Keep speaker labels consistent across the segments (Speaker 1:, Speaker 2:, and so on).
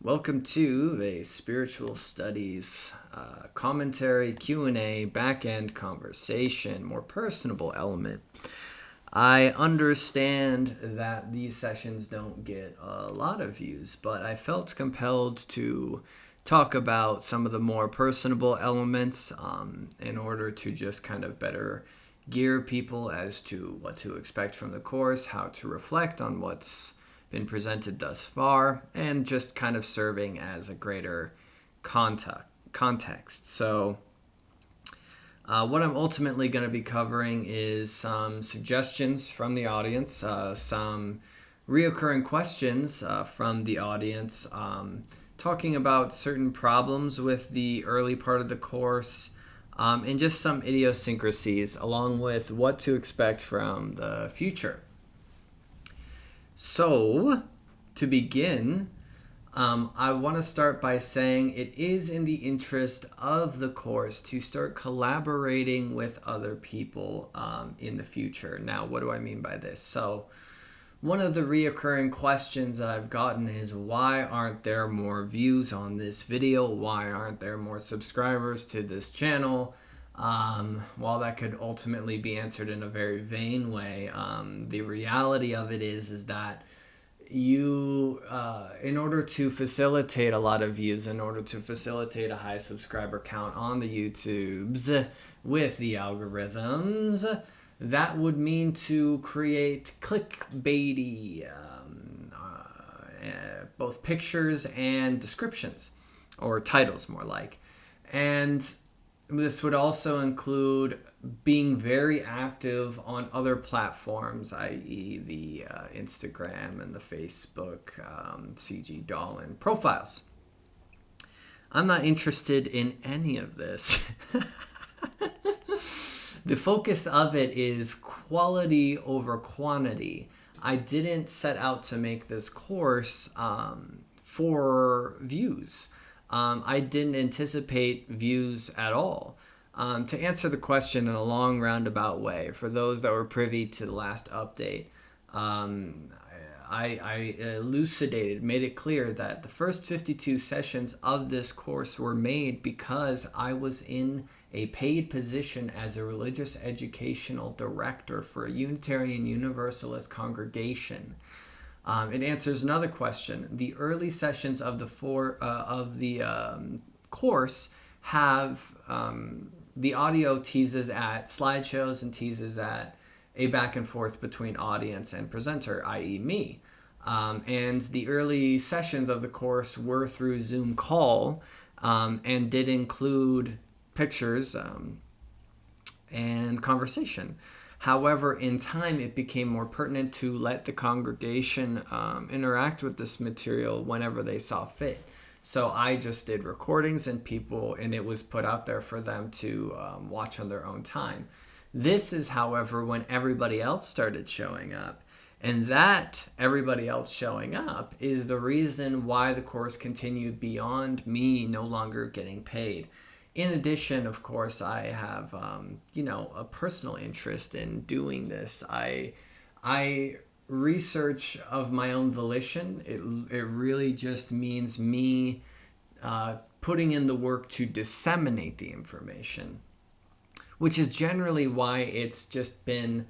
Speaker 1: Welcome to the Spiritual Studies commentary, Q&A, back-end conversation, more personable element. I understand that these sessions don't get a lot of views, but I felt compelled to talk about some of the more personable elements in order to just kind of better gear people as to what to expect from the course, how to reflect on what's been presented thus far, and just kind of serving as a greater context. So what I'm ultimately going to be covering is some suggestions from the audience, some reoccurring questions from the audience, talking about certain problems with the early part of the course, and just some idiosyncrasies, along with what to expect from the future. So, to begin, I want to start by saying it is in the interest of the course to start collaborating with other people in the future. Now, what do I mean by this? So, one of the reoccurring questions that I've gotten is, why aren't there more views on this video? Why aren't there more subscribers to this channel? While that could ultimately be answered in a very vain way, the reality of it is that you, in order to facilitate a lot of views, in order to facilitate a high subscriber count on the YouTubes with the algorithms, that would mean to create clickbaity both pictures and descriptions, or titles more like. And this would also include being very active on other platforms, i.e. the Instagram and the Facebook CG Dolan profiles. I'm not interested in any of this. The focus of it is quality over quantity. I didn't set out to make this course for views. I didn't anticipate views at all. To answer the question in a long roundabout way, for those that were privy to the last update, I elucidated, made it clear that the first 52 sessions of this course were made because I was in a paid position as a religious educational director for a Unitarian Universalist congregation. It answers another question. The early sessions of the course have the audio teases at slideshows and teases at a back and forth between audience and presenter, i.e. me. And the early sessions of the course were through Zoom call and did include pictures and conversation. However, in time, it became more pertinent to let the congregation interact with this material whenever they saw fit. So I just did recordings and it was put out there for them to watch on their own time. This is, however, when everybody else started showing up. And that everybody else showing up is the reason why the course continued beyond me no longer getting paid. In addition, of course, I have, a personal interest in doing this. I research of my own volition. It really just means me putting in the work to disseminate the information, which is generally why it's just been,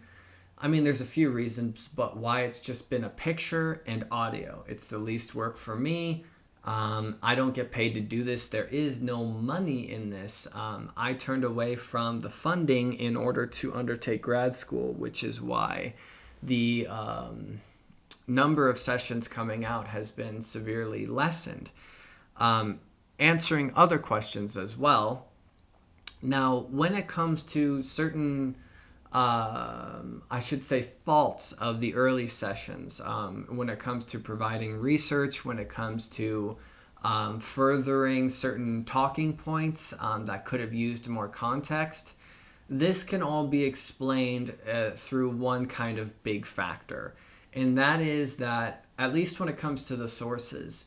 Speaker 1: there's a few reasons, but why it's just been a picture and audio. It's the least work for me. I don't get paid to do this. There is no money in this. I turned away from the funding in order to undertake grad school, which is why the number of sessions coming out has been severely lessened. Answering other questions as well. Now, when it comes to certain faults of the early sessions, when it comes to providing research, when it comes to furthering certain talking points that could have used more context, this can all be explained through one kind of big factor. And that is that, at least when it comes to the sources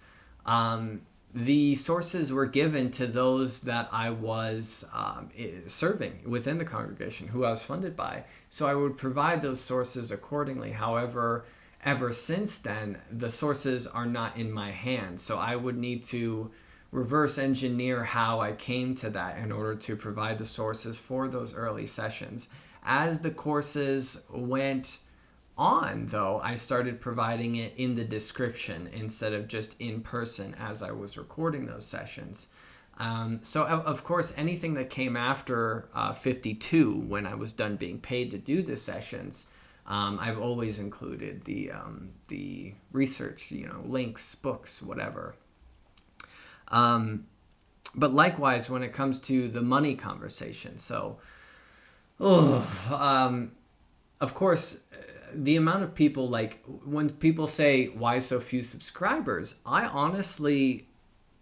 Speaker 1: were given to those that I was serving within the congregation, who I was funded by. So I would provide those sources accordingly. However, ever since then, the sources are not in my hands. So I would need to reverse engineer how I came to that in order to provide the sources for those early sessions. As the courses went on, though, I started providing it in the description instead of just in person as I was recording those sessions. So, of course, anything that came after 52, when I was done being paid to do the sessions, I've always included the research, links, books, whatever. But likewise, when it comes to the money conversation, so, of course, the amount of people, like when people say, why so few subscribers, I honestly,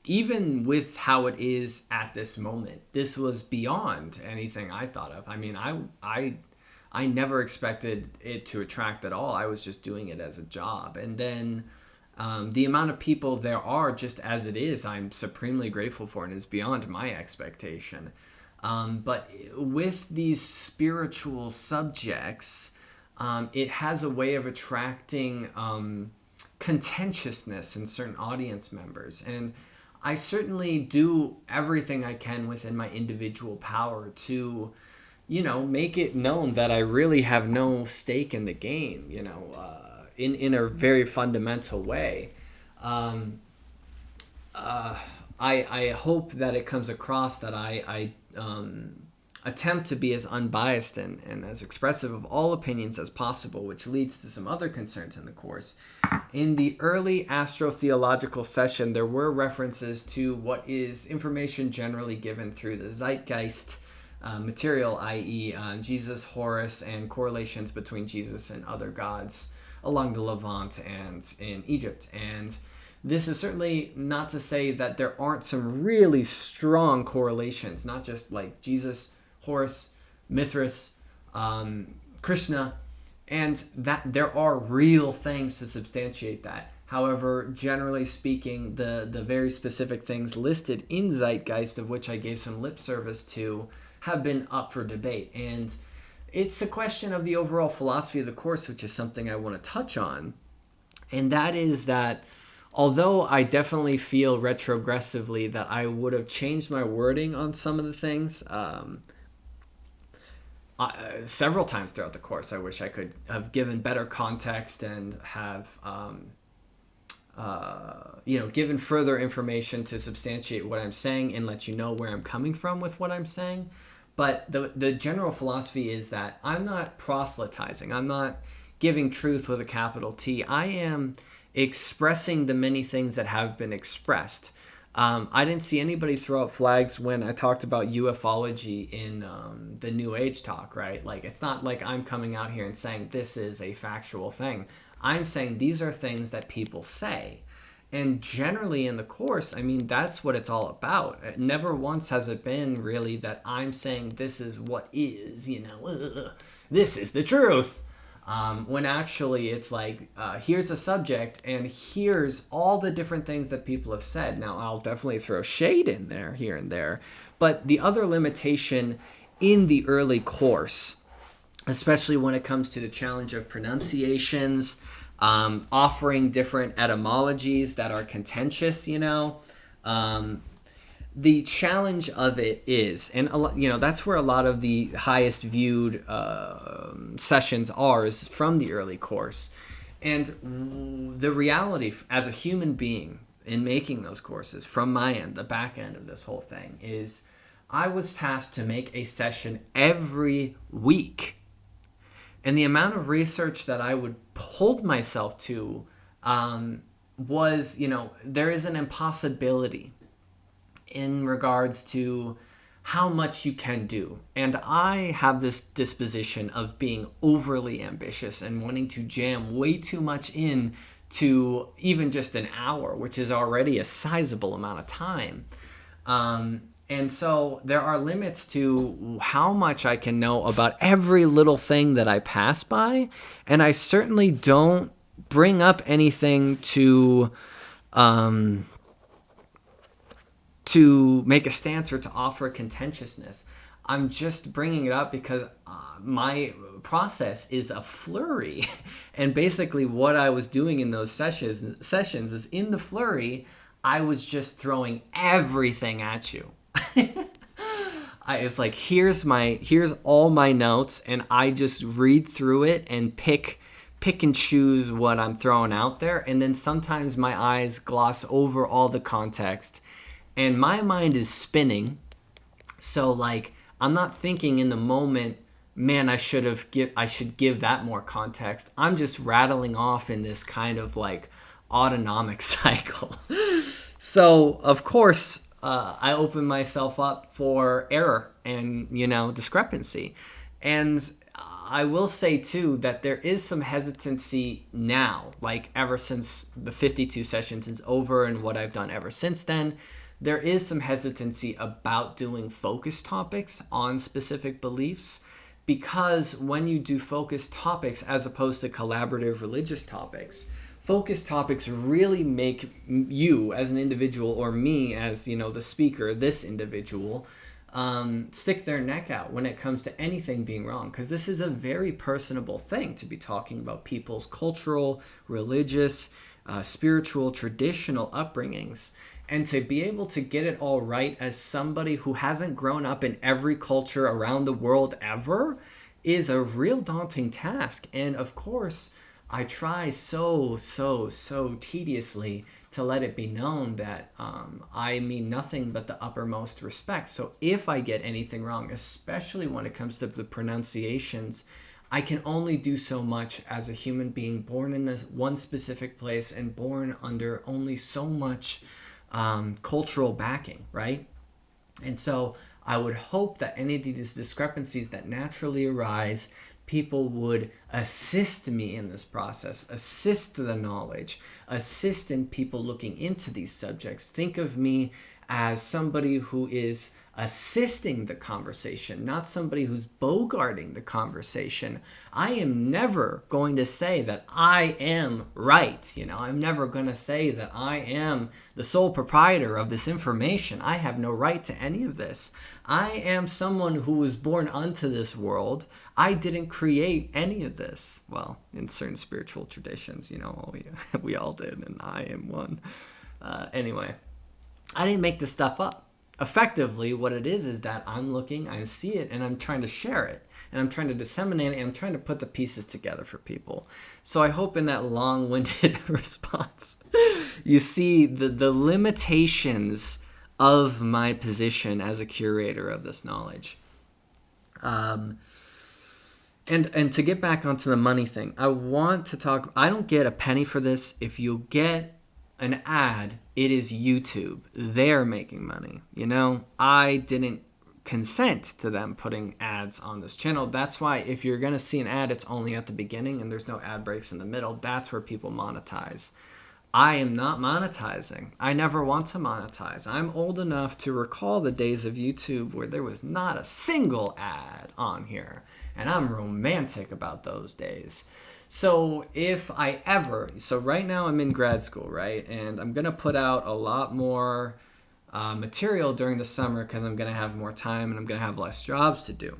Speaker 1: even with how it is at this moment, this was beyond anything I thought of. I mean, I never expected it to attract at all. I was just doing it as a job. And then the amount of people there are just as it is, I'm supremely grateful for, and is beyond my expectation. But with these spiritual subjects, it has a way of attracting contentiousness in certain audience members. And I certainly do everything I can within my individual power to, make it known that I really have no stake in the game, in a very fundamental way. I hope that it comes across that I attempt to be as unbiased and as expressive of all opinions as possible, which leads to some other concerns in the course. In the early astrotheological session, there were references to what is information generally given through the Zeitgeist material, i.e. Jesus, Horus, and correlations between Jesus and other gods along the Levant and in Egypt. And this is certainly not to say that there aren't some really strong correlations, not just like Jesus, Horus, Mithras, Krishna, and that there are real things to substantiate that. However, generally speaking, the very specific things listed in Zeitgeist, of which I gave some lip service to, have been up for debate. And it's a question of the overall philosophy of the course, which is something I want to touch on. And that is that although I definitely feel retrogressively that I would have changed my wording on some of the things, several times throughout the course, I wish I could have given better context and have, given further information to substantiate what I'm saying and let you know where I'm coming from with what I'm saying. But the general philosophy is that I'm not proselytizing. I'm not giving truth with a capital T. I am expressing the many things that have been expressed. I didn't see anybody throw up flags when I talked about ufology in the New Age talk, right? Like, it's not like I'm coming out here and saying this is a factual thing. I'm saying these are things that people say. And generally in the course, I mean, that's what it's all about. Never once has it been really that I'm saying this is what is, this is the truth. When actually it's like, here's a subject and here's all the different things that people have said. Now, I'll definitely throw shade in there, here and there. But the other limitation in the early course, especially when it comes to the challenge of pronunciations, offering different etymologies that are contentious, the challenge of it is, and that's where a lot of the highest viewed sessions are, is from the early course. And the reality as a human being in making those courses, from my end, the back end of this whole thing, is I was tasked to make a session every week. And the amount of research that I would hold myself to was, there is an impossibility in regards to how much you can do. And I have this disposition of being overly ambitious and wanting to jam way too much in to even just an hour, which is already a sizable amount of time. And so there are limits to how much I can know about every little thing that I pass by. And I certainly don't bring up anything to make a stance or to offer contentiousness. I'm just bringing it up because my process is a flurry. And basically what I was doing in those sessions is, in the flurry, I was just throwing everything at you. It's like, here's all my notes, and I just read through it and pick and choose what I'm throwing out there. And then sometimes my eyes gloss over all the context and my mind is spinning. So like, I'm not thinking in the moment, man, I should give that more context. I'm just rattling off in this kind of like autonomic cycle. So of course, I open myself up for error and, discrepancy. And I will say too that there is some hesitancy now, like ever since the 52 sessions is over and what I've done ever since then, there is some hesitancy about doing focus topics on specific beliefs, because when you do focus topics as opposed to collaborative religious topics, focus topics really make you as an individual, or me as, the speaker, this individual, stick their neck out when it comes to anything being wrong, because this is a very personable thing to be talking about people's cultural, religious, spiritual, traditional upbringings. And to be able to get it all right as somebody who hasn't grown up in every culture around the world ever is a real daunting task. And of course, I try so tediously to let it be known that I mean nothing but the uppermost respect. So if I get anything wrong, especially when it comes to the pronunciations, I can only do so much as a human being born in one specific place and born under only so much cultural backing, right? And so I would hope that any of these discrepancies that naturally arise, people would assist me in this process, assist the knowledge, assist in people looking into these subjects. Think of me as somebody who is assisting the conversation, not somebody who's bogarting the conversation. I am never going to say that I am right. I'm never going to say that I am the sole proprietor of this information. I have no right to any of this. I am someone who was born unto this world. I didn't create any of this. Well, in certain spiritual traditions, we all did, and I am one. Anyway, I didn't make this stuff up. Effectively, what it is that I'm looking, I see it, and I'm trying to share it, and I'm trying to disseminate it, and I'm trying to put the pieces together for people. So I hope in that long-winded response, you see the limitations of my position as a curator of this knowledge. And to get back onto the money thing, I want to talk, I don't get a penny for this. If you get an ad, it is YouTube. They're making money. I didn't consent to them putting ads on this channel. That's why if you're going to see an ad, it's only at the beginning and there's no ad breaks in the middle. That's where people monetize. I am not monetizing. I never want to monetize. I'm old enough to recall the days of YouTube where there was not a single ad on here. And I'm romantic about those days. So right now I'm in grad school, right? And I'm going to put out a lot more material during the summer because I'm going to have more time and I'm going to have less jobs to do.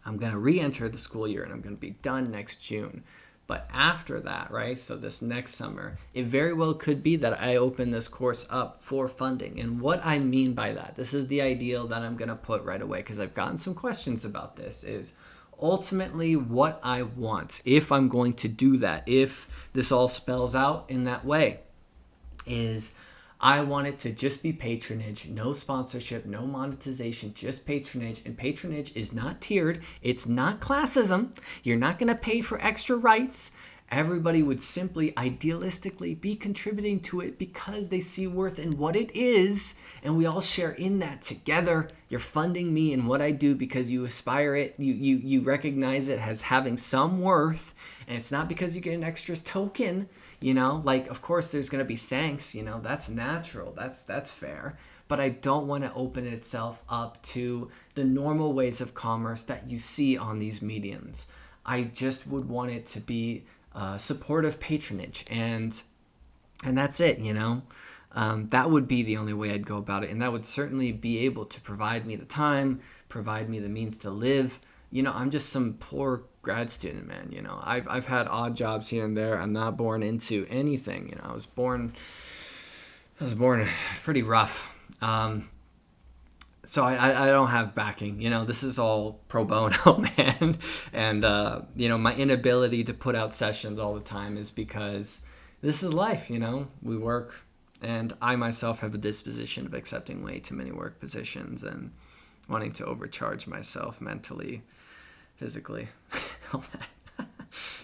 Speaker 1: I'm going to re-enter the school year and I'm going to be done next June. But after that, right, so this next summer, it very well could be that I open this course up for funding. And what I mean by that, this is the ideal that I'm going to put right away because I've gotten some questions about this, is ultimately what I want, if I'm going to do that, if this all spells out in that way, is I want it to just be patronage, no sponsorship, no monetization, just patronage. And patronage is not tiered. It's not classism. You're not going to pay for extra rights. Everybody would simply idealistically be contributing to it because they see worth in what it is, and we all share in that together. You're funding me in what I do because you aspire it, you recognize it as having some worth, and it's not because you get an extra token, of course there's going to be thanks, that's natural, that's fair, but I don't want to open itself up to the normal ways of commerce that you see on these mediums. I just would want it to be supportive patronage, and that's it. That would be the only way I'd go about it, and that would certainly be able to provide me the time, provide me the means to live. I'm just some poor grad student, man. You know, I've had odd jobs here and there. I'm not born into anything. You know, I was born pretty rough. So I don't have backing. You know, this is all pro bono, man. And, you know, my inability to put out sessions all the time is because this is life, you know. We work, and I myself have the disposition of accepting way too many work positions and wanting to overcharge myself mentally, physically.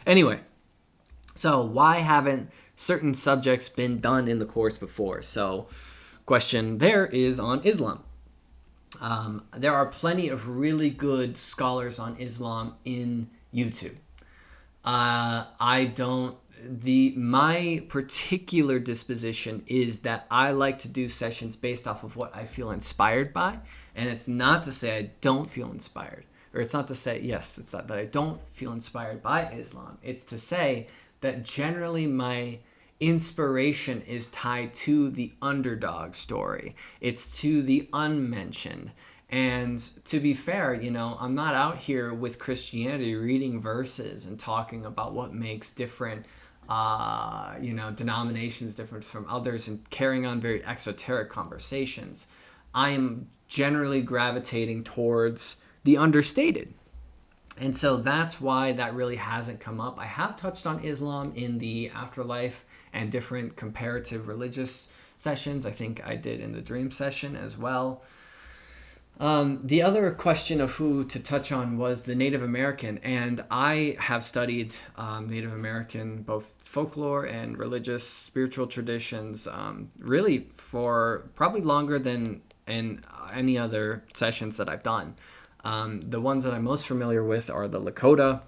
Speaker 1: Anyway, so why haven't certain subjects been done in the course before? So question there is on Islam. There are plenty of really good scholars on Islam in YouTube. My particular disposition is that I like to do sessions based off of what I feel inspired by. And it's not to say I don't feel inspired. Or it's not to say, yes, it's not that I don't feel inspired by Islam. It's to say that generally my inspiration is tied to the underdog story. It's to the unmentioned. And to be fair, you know, I'm not out here with Christianity reading verses and talking about what makes different, you know, denominations different from others and carrying on very exoteric conversations. I am generally gravitating towards the understated. And so that's why that really hasn't come up. I have touched on Islam in the afterlife and different comparative religious sessions. I think I did in the dream session as well. The other question of who to touch on was the Native American. And I have studied Native American, both folklore and religious spiritual traditions, really for probably longer than in any other sessions that I've done. The ones that I'm most familiar with are the Lakota,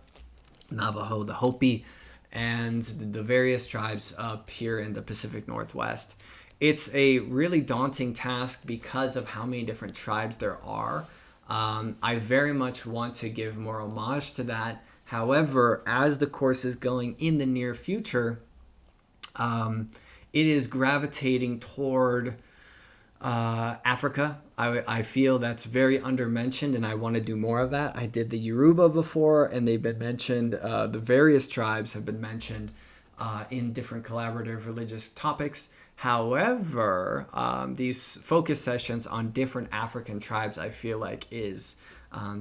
Speaker 1: Navajo, the Hopi, and the various tribes up here in the Pacific Northwest. It's a really daunting task because of how many different tribes there are. I very much want to give more homage to that. However, as the course is going in the near future, it is gravitating toward Africa. I feel that's very undermentioned, and I want to do more of that. I did the Yoruba before, and they've been mentioned. The various tribes have been mentioned in different collaborative religious topics. However, these focus sessions on different African tribes, I feel like is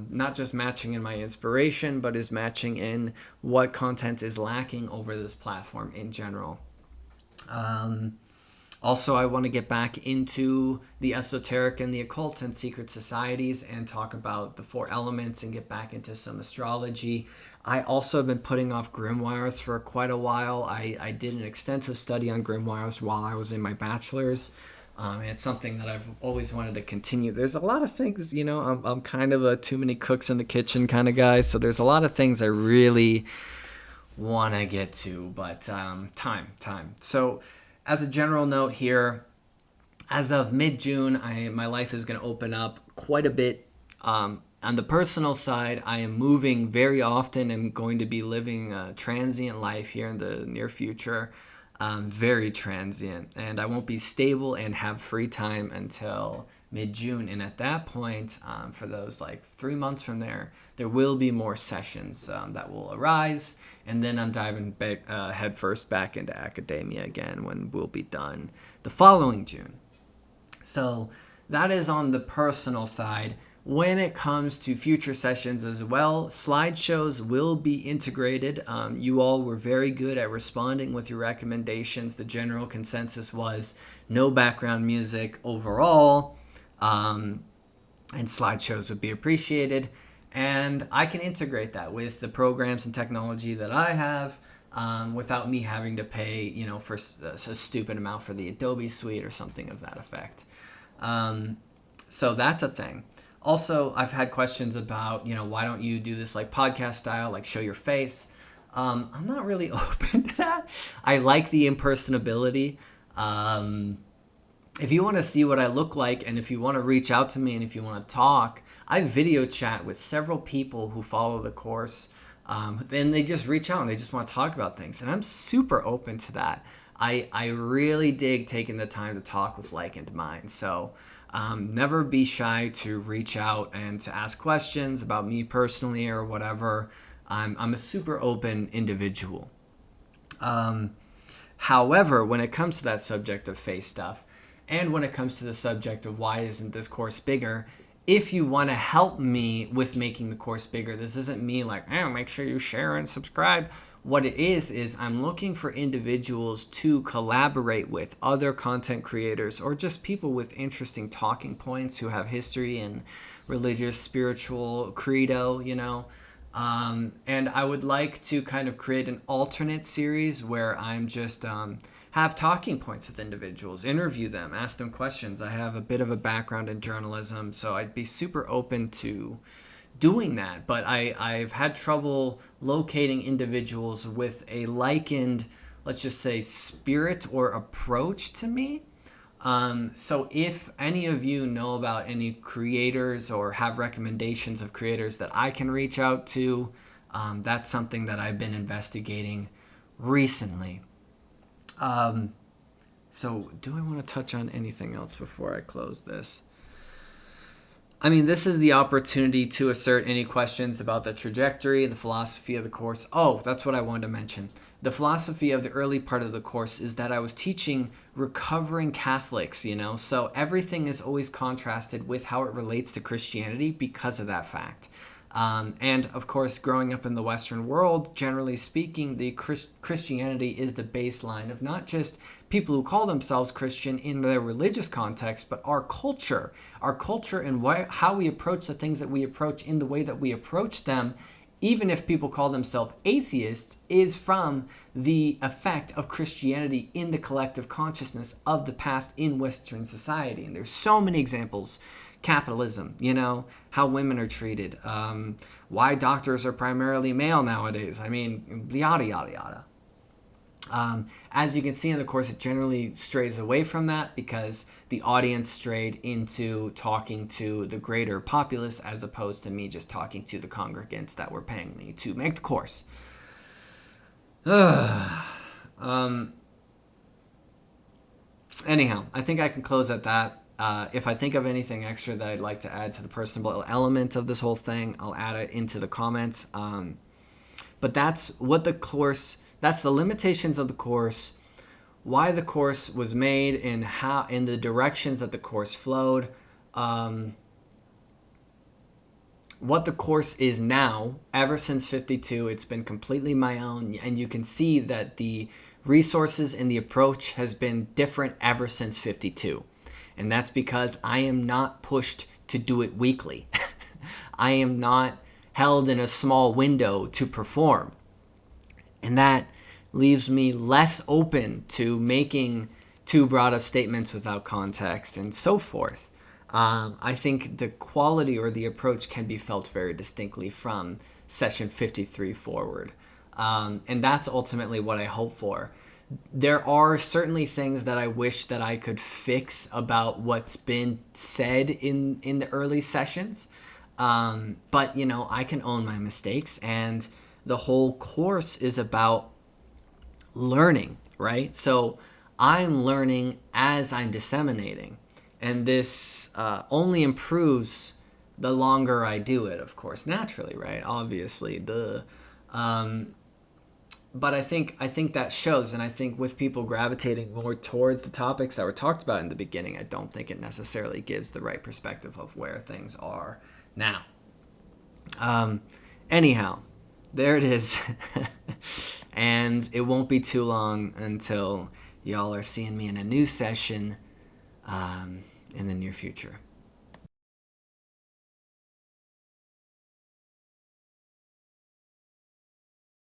Speaker 1: not just matching in my inspiration, but is matching in what content is lacking over this platform in general. Also, I want to get back into the esoteric and the occult and secret societies and talk about the 4 elements and get back into some astrology. I also have been putting off grimoires for quite a while. I did an extensive study on grimoires while I was in my bachelor's. And it's something that I've always wanted to continue. There's a lot of things, you know, I'm kind of a too many cooks in the kitchen kind of guy. So there's a lot of things I really want to get to, but time. So as a general note here, as of mid-June, my life is going to open up quite a bit. On the personal side, I am moving very often and going to be living a transient life here in the near future. Very transient. And I won't be stable and have free time until mid-June. And at that point, for those like 3 months from there will be more sessions that will arise. And then I'm diving back, headfirst back into academia again when we'll be done the following June. So that is on the personal side. When it comes to future sessions as well, slideshows will be integrated. You all were very good at responding with your recommendations. The general consensus was no background music overall, and slideshows would be appreciated. And I can integrate that with the programs and technology that I have without me having to pay, you know, for a stupid amount for the Adobe suite or something of that effect. So that's a thing. Also, I've had questions about, you know, why don't you do this like podcast style, like show your face? I'm not really open to that. I like the impersonability. If you want to see what I look like and if you want to reach out to me and if you want to talk, I video chat with several people who follow the course. Then they just reach out and they just want to talk about things. And I'm super open to that. I really dig taking the time to talk with like minds. So never be shy to reach out and to ask questions about me personally or whatever. I'm a super open individual. However, when it comes to that subject of faith stuff, and when it comes to the subject of why isn't this course bigger, if you want to help me with making the course bigger, this isn't me like, oh, make sure you share and subscribe. What it is I'm looking for individuals to collaborate with other content creators or just people with interesting talking points who have history in religious, spiritual credo, and I would like to kind of create an alternate series where I'm just have talking points with individuals, interview them, ask them questions. I have a bit of a background in journalism, so I'd be super open to doing that. But I've had trouble locating individuals with a likened, let's just say, spirit or approach to me. So if any of you know about any creators or have recommendations of creators that I can reach out to, that's something that I've been investigating recently. So do I want to touch on anything else before I close this? I mean, this is the opportunity to assert any questions about the trajectory, the philosophy of the course. Oh, that's what I wanted to mention. The philosophy of the early part of the course is that I was teaching recovering Catholics, so everything is always contrasted with how it relates to Christianity because of that fact. And of course, growing up in the Western world, generally speaking, the Christianity is the baseline of not just people who call themselves Christian in their religious context, but our culture and how we approach the things that we approach in the way that we approach them, even if people call themselves atheists, is from the effect of Christianity in the collective consciousness of the past in Western society. And there's so many examples. Capitalism, how women are treated, why doctors are primarily male nowadays. I mean, yada, yada, yada. As you can see in the course, it generally strays away from that because the audience strayed into talking to the greater populace as opposed to me just talking to the congregants that were paying me to make the course. Anyhow, I think I can close at that. If I think of anything extra that I'd like to add to the personable element of this whole thing, I'll add it into the comments. But that's what the course, that's the limitations of the course, why the course was made, and how, in the directions that the course flowed, what the course is now. Ever since 52, it's been completely my own, and you can see that the resources and the approach has been different ever since 52. And that's because I am not pushed to do it weekly. I am not held in a small window to perform. And that leaves me less open to making too broad of statements without context and so forth. I think the quality or the approach can be felt very distinctly from session 53 forward. And that's ultimately what I hope for. There are certainly things that I wish that I could fix about what's been said in the early sessions. But, I can own my mistakes, and the whole course is about learning, right? So I'm learning as I'm disseminating, and this only improves the longer I do it, of course, naturally, right? Obviously, but I think that shows, and I think with people gravitating more towards the topics that were talked about in the beginning, I don't think it necessarily gives the right perspective of where things are now. Anyhow, there it is. And it won't be too long until y'all are seeing me in a new session in the near future.